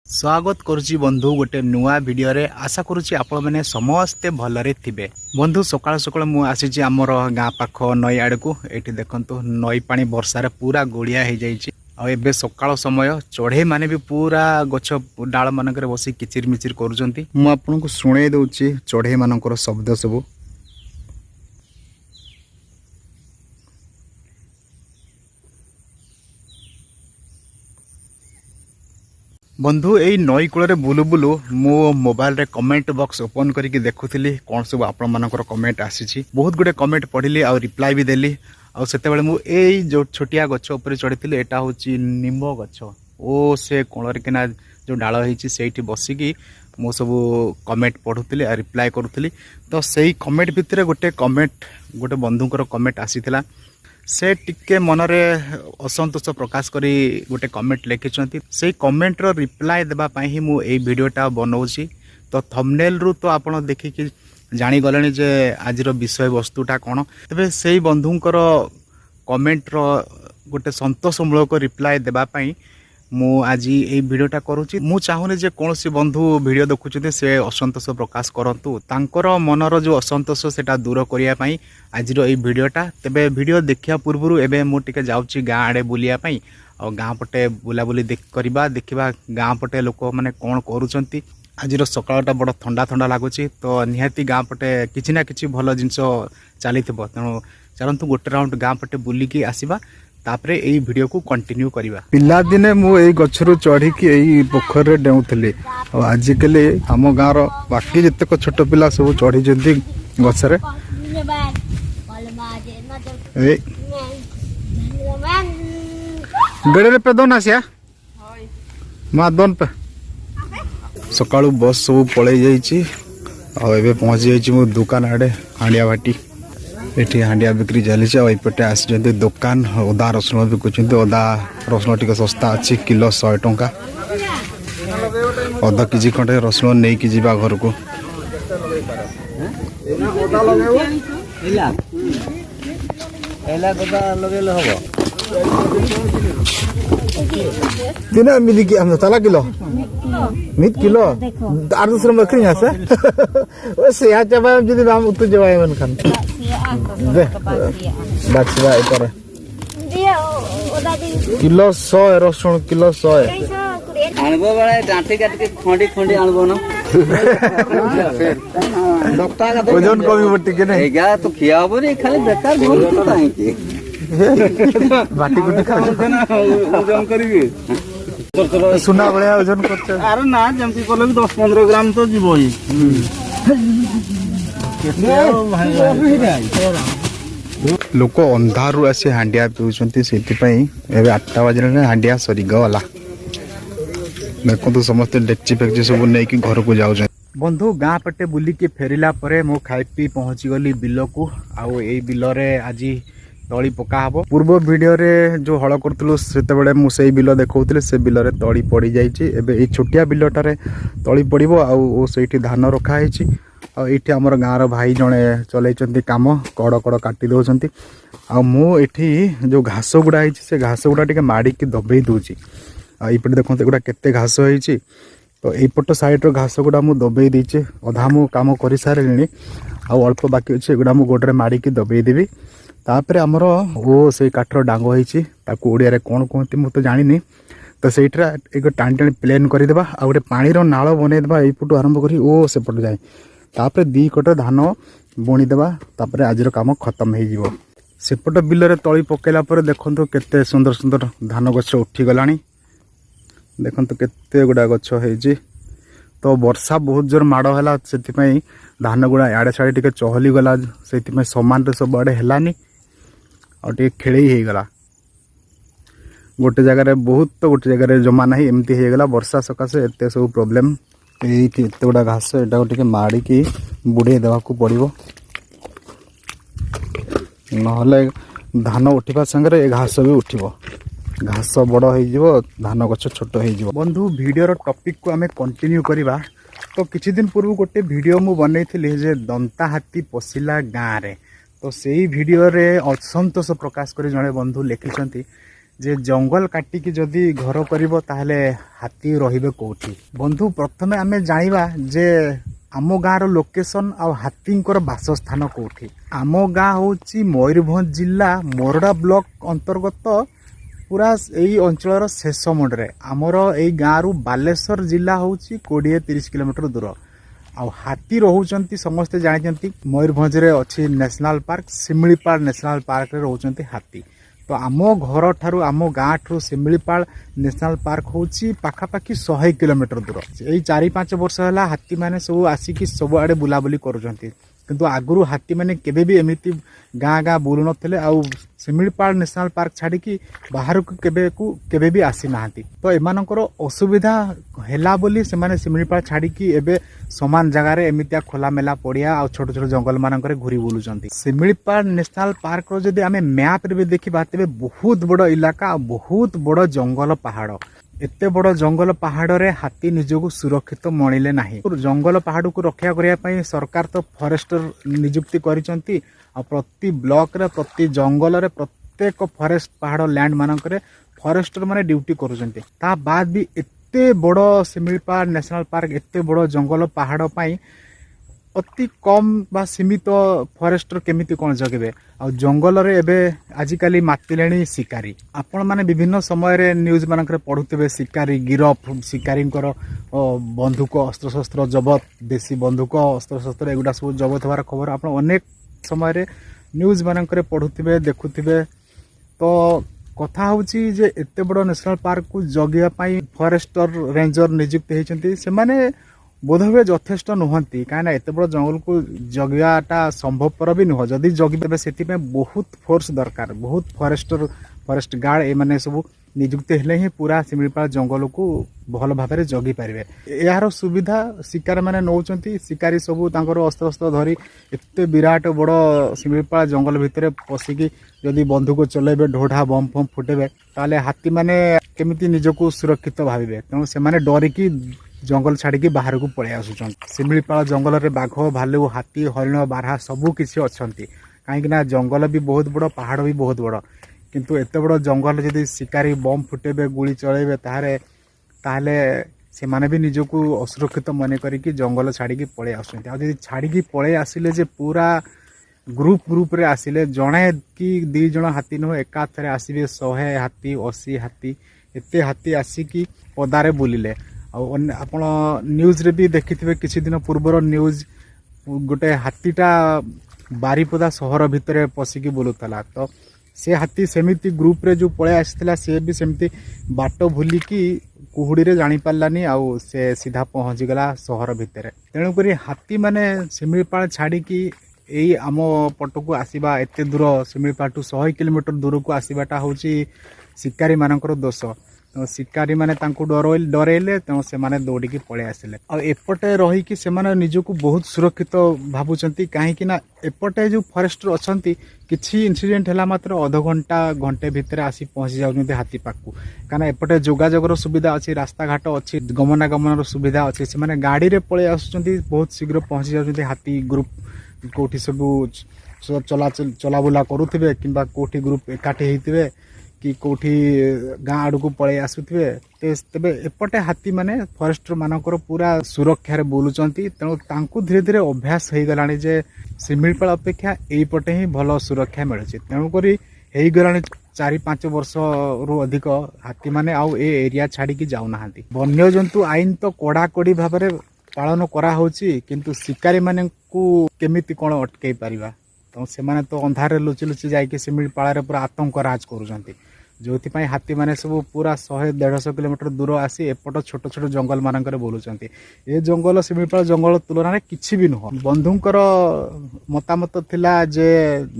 स्वागत करुच्ची बंधु गोटे नुआ भिडियो रे आशा करुच्ची आपण मैंने समस्ते भलरे थिबे। बंधु सकाळ सकाळ मु आसीची आमर गाँ पाख नई आड़ को एठी देखंतु नई पानी वर्षा रे पूरा गोलिया हो जाइए। एबे सकाळ समय चढ़ई माने भी पूरा गछ डाल मानक बसी किचिर मिचिर करुचंती। मु आपनको सुनै दउची चढ़ई मानकर शब्द सब। बंधु यही नई कूल बुलू बुलू मो मोबाइल रे कमेंट बॉक्स ओपन करके देखुली कौन सब आपण मानकर कमेंट आसी। बहुत गुडे कमेंट पढ़ी आ रिप्लाई भी देली। आते मु जो छोटिया गछ उपर चढ़ी एटा हूँ निम गछ ओ से कोण किना जो डाल होती बसिकी मो सब कमेंट पढ़ुली आ रिप्लाई करुली। तो सही कमेंट भितर गोटे कमेंट गोटे बंधुकर कमेंट आसीला से टिके मनरे असंतोष प्रकाश करी गोटे कमेंट लिखिं से कमेंट रो रिप्लाई देबा पाई ही मु ए वीडियोटा बनाऊँगी। तो थंबनेल रु तो आपण देखिकी जानी गले जे आज विषय वस्तुटा कौन। तेबे से बंधुंकर कमेंट रो गोटे संतोषमूलक रिप्लाई देबा पाई मु आज ये वीडियोटा करुच्ची। मु चाहूनी जे कौन सी बंधु वीडियो देखुं से असंतोष प्रकाश करंतु तांकर मनर जो असंतोष सेटा दूर करिया पाई आज ये वीडियोटा। तेबे वीडियो देखिया पूर्व एबे मु टिके जाउची गाँ आड़े बुलिया पाई और गाँ पटे बुलाबुली देखा गाँ पटे लोक मैंने कौन करुँच। आज सकाळटा बड़ ठंडा ठंडा लगुच तो निहाती गाँ पटे किछि ना किछि भल जिनस चली तेणु चलतु गोटे राउंड गाँ पटे बुलिकी आसवा तापरे यही वीडियो को कंटिन्यू करिवा। पिला दिने मु एई गछरु चढ़ी की एई पोखर रे डेउथली और आजिकल आम गाँव रो बाकी जतक छोट पिला सब चढ़ी जंती गछरे गड़े पे दोन आसिया माँ दोन पे सकाळु बस सब पलई जाइए और एबे पहुँची जाइए मो दुकान आड़े हांडिया भाटी एठी हांडिया बिक्री चली आईपटे आसी दुकान अदा रसुण बिकुंट। अदा रसुण टी सस्ता अच्छी किलो 100 टंका अधा केजी खंडे रसुण नहीं कि जीवा घर को। दिन मिली हम तला किलो मित किलो आर दूसरे में अखरी से से या जब जदी दाम उत जवाय मन खान दे बाछवा एकर किलो 100 रसुण किलो 100 आनबो बळे डांटी काट के खंडी खंडी आनबो न डॉक्टर का वजन कमी बट्टी के नहीं एगा तो खिया हो रे खाली बेकार बोल तो काहे की बाटी गुटी खा वजन करिवे सुना बळया वजन करते। अरे ना जमती कोले 10-15 ग्राम तो जीवो ही लोक अंधारू आसी हांडिया पीउछंती सेति पई एबे 8टा बजले हांडिया सरी गला देखो समस्त डेक्ची फेक्ची सब नहीं कि घर को जाऊ। बंधु गाँ पटे बुलिकी फेरिला परे मो खाई पी पहुँची गली बिल को आउ ए बिल रे आज तली पका हबो। पूर्व वीडियो रे जो हल करथलु सेते बेले मु सेई बिल देखौतले से बिल रे तली पड़ी जाइछि। एबे ए छोटिया बिलटारे तली पड़िबो आउ सेठी धान रखा हैछि। आ एठी हमर गाँर भाई जणे चलैचंती काम कड़ कड़ काटी दउचंती आ मु एठी जो घास गुडा हैछि से घास गुडा टिके माडी की दबेई दउछि। आ इपटे देखंते गुडा केते घास हैछि तो एपट साइड रो घास गुडा मु दबेई देछि। अधा मु काम करि सारलिनी आ अल्प बाकी अछि गुडा मु गोडरे माडी की दबेई देबी। तापरे हमर ओ से काठर डांग होइछि ताकू ओडिया रे कोन कहंती मु तो जानिनी। तो सेठरा एक टाण टाण प्लेन कर देबा आ गोटे पानी रो नाळ बनै देबा एई पटु आरंभ करी ओ से पटु जाय तापरे दी कट धान बुणी देबा तापरे आजिर काम खत्म हे जिवो। सेपट बिल रे तळी पकेला पर देखंतु केते सुंदर सुंदर धान गछ उठी गलानी। देखंतु केते गुडा गछ हेछि तो वर्षा बहुत जोर माड़ हैला सेति पई धान गुडा याडे साडे टिके चहली गला सेति पई समान रे सब आडे हेलानी और टे खेले ही गला गोटे जगह बहुत तो गोटे जगह जमा नहीं एमती हो गला वर्षा सकाशे एते सब प्रॉब्लम। एते गुडा घास एटा टिके माड़ी की बुड़े देवा को पड़िबो नहले धान उठिबा संगे ए घास भी उठिबो घास बड़ हो धान गछ छोट हो। बंधु वीडियो टॉपिक को आम कंटिन्यू करवा। तो किछि दिन पूर्व गोटे वीडियो मु बनैथिली जे दंता हाथी पशिला गाँव रे तो सेही वीडियो रे असंतोष प्रकाश करी जणे बंधु लिखिछंती जे जंगल काटिकी जदि घर करिवो ताहले हाथी रहिबे कोठी। बंधु प्रथमे आमे जानिबा जे आम गाँव लोकेशन आ हाथींकर बासस्थान कोठी। आम गाँ होची मयूरभंज जिला मोरडा ब्लॉक अंतर्गत पूरा यही अंचल शेष मुंडे। आमर यही गाँव बालेश्वर जिला होची 20-30 किलोमीटर दूर। आ हाथी रोचंती समस्ते जानते मयूरभंज रे अच्छी national park Similipal national park रे रोचंती हाथी। तो आम घर ठारू आम गाँ ठू शिमिलीपाल नेशनल पार्क होची पाखापाखि 100 किलोमीटर दूर। यही 4-5 वर्ष है हाथी मैंने सब आसिकी सब आड़े बुलाबुली करुँच किंतु आगुरी हाथी मैंने केबे भी एमती गाँ गाँ बुलू नथिले। आउ शिमिलीपाल नेशनल पार्क छाड़ी बाहर को केबे भी आसी नाहांती। तो एमानकर असुविधा हैला बोली से माने शिमिलीपाल छाड़ी एबे समान जगह रे एमितिया खोला मेला पड़िया आ छोट छोट जंगल मानकर घुरी बुलुचंती। शिमिलीपाल नेशनल पार्क रो जदि आमे मैप रे देखिबा तेबे बहुत बड़ इलाका बहुत बड़ जंगल पहाड़। एते बड़ जंगल पहाड़ रे हाथी निजको सुरक्षित मणिले नाही। जंगल पहाड़ को रक्षा करिया पई सरकार तो फॉरेस्टर नियुक्ति करिसंती। आ प्रति ब्लॉक रे प्रति जंगल रे प्रत्येक फॉरेस्ट पहाड़ लैंड मानकर फॉरेस्टर माने ड्यूटी करुचंती। ता बाद भी एते बड़ शिमिलीपाल नेशनल पार्क एते बड़ जंगल पहाड़ पाई अति कम बा सीमित फॉरेस्टर केमिति कोन जगेबे। आ जंगल रे एबे आजिकाली मातिलेणी शिकारी। आपण माने विभिन्न समय रे न्यूज मानकर पढुतबे शिकारी गिरफ शिकारींकर बंदूक अस्त्र शस्त्र जबत देसी बंदूक अस्त्र शस्त्र एगुडा सब जबत होवार खबर आपण अनेक समय रे न्यूज मानकर पढुतबे देखुतबे। तो कथा होची जे एते बड़ नेशनल पार्क को जगिया पाई फॉरेस्टर रेंजर नियुक्त हेचंती। से माने बोधवे यथेष्ट नुहंती कहीं एत बड़ जंगल को जगियाटा संभवपर भी नुह। जदि जगिबे से बहुत फोर्स दरकार बहुत फॉरेस्ट गार्ड ए माने सब नियुक्त हेले ही पूरा शिमिलीपाल जंगल को भल भाव में जगी पारे। यार सुविधा शिकार मैंने नौचंती शिकारी सब तांकर अस्त्र शस्त्र धरी एते विराट बड़ शिमिलीपाल जंगल भितर पशिकी जदि बंदूक चलेबे ढोढा बम फम फुटेबे ताले हाथी माने केमिति निजको सुरक्षित भाविबे। तेणु से माने डरिकी जंगल छाड़ी बाहर को पलि आसुचन। शिमिलीपाल जंगल रे बाघ भालू हाथी हरिण बारहा सबू किसी अच्छी कहीं जंगल भी बहुत बड़ पहाड़ भी बहुत बड़। किंतु एते बड़ जंगल जदि शिकारी बम फुटेबे गुली चलेबे ताहले से माने भी निजको असुरक्षित मन करिकी जंगल छाड़ी पलि आसुचन। आ जदि छाड़ी पलि आसिले जे पूरा ग्रुप रे आसिले जणे कि 2 जण हाथी नुह एका थरे आसिबे 100 हाथी 80 हाथी एते हाथी आसिकी पदारे बुलिले। आपण न्यूज रे भी देखिथिबे किछि दिन पूर्वर न्यूज गोटे हाथीटा बारीपदा सहर भितर पशिकी बुलुतला। तो से हाथी सेमिति ग्रुप रे जो पळे आसितला से भी सेमिति बाट भूलिकी कुहुड़ी रे जानी पारलानी आउ से सीधा पहुंची गला सहर भितर। तेणु करी हाथी माने शिमिलीपाल छाड़ी की एई आम पट को आसीबा एते दूर शिमिलीपाल टू 100 किलोमीटर दूर को आसीबाटा होची शिकारी मानकर दोष। तो शिकारी माने तांको डरेले तेणु से माने दौड़िकी पलि आसिले। आ एपटे रहीकि से माने निजको बहुत सुरक्षित भाबुचंती कहीं ना एपटे जो फॉरेस्टर अछंती किछि इंसिडेंट हैला मात्र आधा घंटा घंटे भितर आसी पहुंची जाउछंती हाथी पाकू। काना एपटे जोगाजोगर सुविधा अच्छी रास्ता घाट अच्छी गमनागमन सुविधा अच्छी से माने गाड़ी रे पलि आसुचंती बहुत शीघ्र पहुंची जाउछंती। हाथी ग्रुप कोठी सब चलाबुला करुथिबे किंबा कोठी ग्रुप एकाठी हेतिबे कि कोठी गाँ आड़ को पलि आसुथिबे तेबे एपटे हाथी माने फॉरेस्टर मानकर पूरा सुरक्षा रे बुलुचंती। तेणु तांकु धीरे धीरे अभ्यास हो गलानी जे शिमिलीपाल अपेक्षा एपटे ही भल सुरक्षा मिलुछि। तेणु करी हेई गलानी 4-5 वर्ष रु अधिक हाथी माने आउ ए एरिया छाड़ी की जाउ नाहांती। वन्य जंतु आईन तो कड़ाकड़ी भाव में पालन करा होछि किंतु शिकारी माने को केमिति कोन अटकै परिबा। तो से माने तो अंधारे लुचि लुचि जाइके शिमिलीपाल रे पूरा आतंक राज करूछंती। जो हाथी मैंने सब पूरा 100-150 किलोमीटर दूर आसी एपट छोट छोट जंगल मानक बोलुचंती। ए जंगल शिमिलीपाल जंगल तुलन में किछि भी नुह। बंधुंकर मतामत थिला जे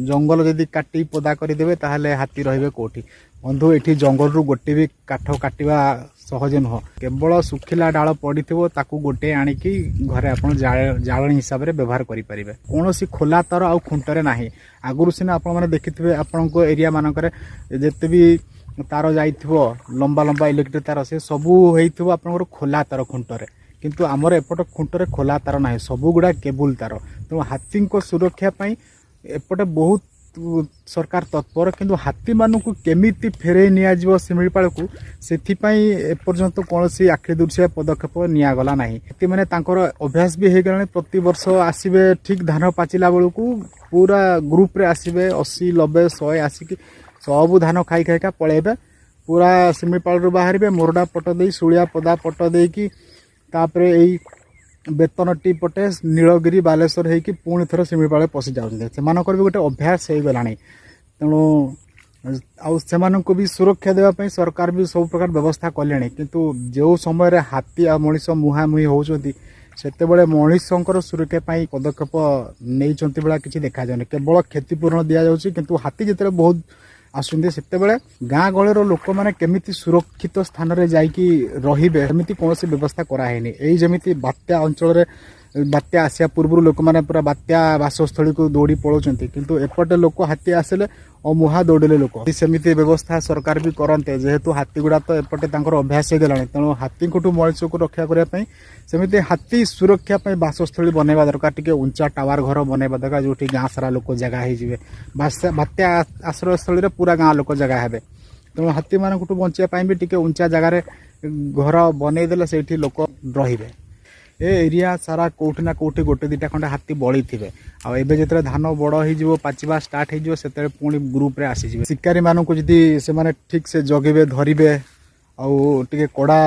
जंगल जदि काटी पदा करदेवे ताहले हाथी रहिबे कोठी। बंधु एठी जंगल रु गोटे भी काठ काटिबा सहज नुह। केवल सुखिला डाल पड़िथिबो ताकू गोटे आनिकी घरे आपण जाळणी हिसाब रे व्यवहार करि परिबे। कोनोसी खोला तर आ खुंटरे नाही। आगुरु सिना आपण माने देखिथिबे आपणको एरिया मानकरे जेते भी तार जाइथिबो लंबा लंबा इलेक्ट्रिक तार से सबू हेइथिबो आपणकर खोला तार खुंटरे। किंतु आमर एपट खुंटरे खोला तार नाही सबु गुडा केबुल तार। तो हाथी को सुरक्षा पई एपटे बहुत सरकार तत्पर किंतु हाथी मानू केमिति फेरई नियाजिव शिमिलीपाल को सेथिपाई एपर्यंत कौन आखि दुर्शिया पदक्षेप निगला ना हाथी मैंने अभ्यास भी हो गला प्रति वर्ष आसवे ठीक धान पाचिला बेलू पूरा ग्रुप रे आसवे 80 90 100 आसिक सब धान खाई खाइका पलैबे पूरा शिमिलीपाल रू बाहर मोरडा पट दे शुलिया पदा पट देकी तापरे एई बेतनटी पटे नीलगिरी बालेश्वर होगी पुणी थर शिमिलीपाल पशि जाऊँच से भी गोटे अभ्यास हो गला तेणु आउ भी सुरक्षा देवाई सरकार भी सब प्रकार व्यवस्था कले किंतु जो समय हाथी आ मनीष मुहांमुही होती सेतेबेले मनीषंकर सुरक्षा पदक्षेप नहीं बेला किसी देखा जाए केवल क्षतिपूरण दि जाऊँगी किंतु हाथी जिते बहुत आसुंदी सेतेबेले गाँ गहलिर लोक मैंने केमिति सुरक्षित स्थान रे जाइकी रहिबे एमिति कोनोसी व्यवस्था कराहेनी एई जेमिति बात्या अंचल बात्या आसिया पूर्व लोक मैंने पूरा बात्या बासस्थली को दौड़ी पलाउछंती किंतु एपटे लोक हाथी आसिले और मुहा दौड़े लोक सेमिति व्यवस्था सरकार भी करते जेहेतु हाथी गुड़ा तो एपटे तांकर अभ्यास हो गलानी तेणु हाथी को मनीष को रक्षा करने सेमिति हाथी सुरक्षा बासस्थली बनवा दरकार टिके उंचा टावर घर बनवा दरकार जो गाँ सारा लोक जगह हो बात्या आश्रयस्थली पूरा गाँ लोक जगह हे तेणु हाथी मान बचाई भी टिके उंचा जगार घर बनईदेले से लोक रे ए एरिया सारा कोठी ना कोठी गोटे दुटा खंडे हाथी बड़ी थे आबे जो धान बड़ हो पाचिबा स्टार्ट हो पुणी ग्रुप रे आसीजे शिकारी मानक जदि से ठीक से जगेबे धरिबे आउ टिके कड़ा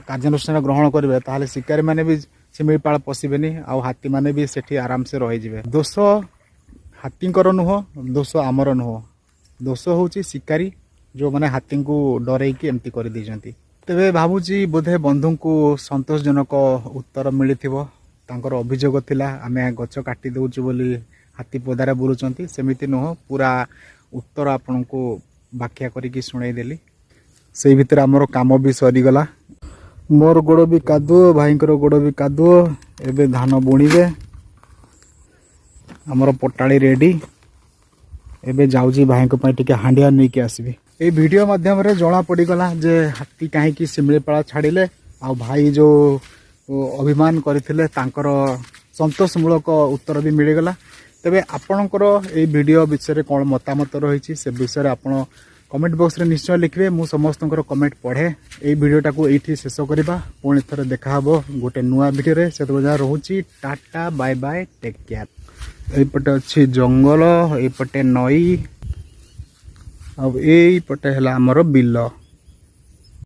कार्यानुष्ठान ग्रहण करेंगे ताहले शिकारी माने भी शिमिलीपाल पशिबेनी आउ हाथी माने भी सेठी आराम से रही दोष हाथींकर नुह दोष आमर नुह दोष होची शिकारी जो माने हाथी को डरईकी एमती कर देइजंती तेबे भावुची बोधे बंधु को संतोषजनक उत्तर मिली तांकर अभियोग थिला आमे गछ काटी दउछु बोली हाथी पदारे बुलुचंती सेमिति नुह पूरा उत्तर आपन को व्याख्या करिकी सुनाई देली से भितर आमर काम भी सरीगला मोर गोड़ भी कादुओ भाईंकर गोड़ भी कादुओ एबे धान बुणीबे आमर पटाड़ी रेडी एबे जाउजी भाई को टिके हांडिया नहीं के आसबी ए वीडियो माध्यम रे जना पड़गला जे हाथी कहीं शिमिलीपाल छाड़िले आ भाई जो अभिमान करथिले तांकर संतोषमूलक उत्तर भी मिलगला तेबे आपणकर ए वीडियो विषय कौन मतामत रही से विषय आपण कमेंट बॉक्स रे निश्चय लिखिए मु समस्त कमेंट पढ़े ए वीडियोटा को एठी शेष करबा पुणी थरे देखा हबो गोटे नुआ वीडियो रे से रहूची tata bye bye take care एपटे अच्छी जंगल एपटे नई अब एपटे है आमर बिल।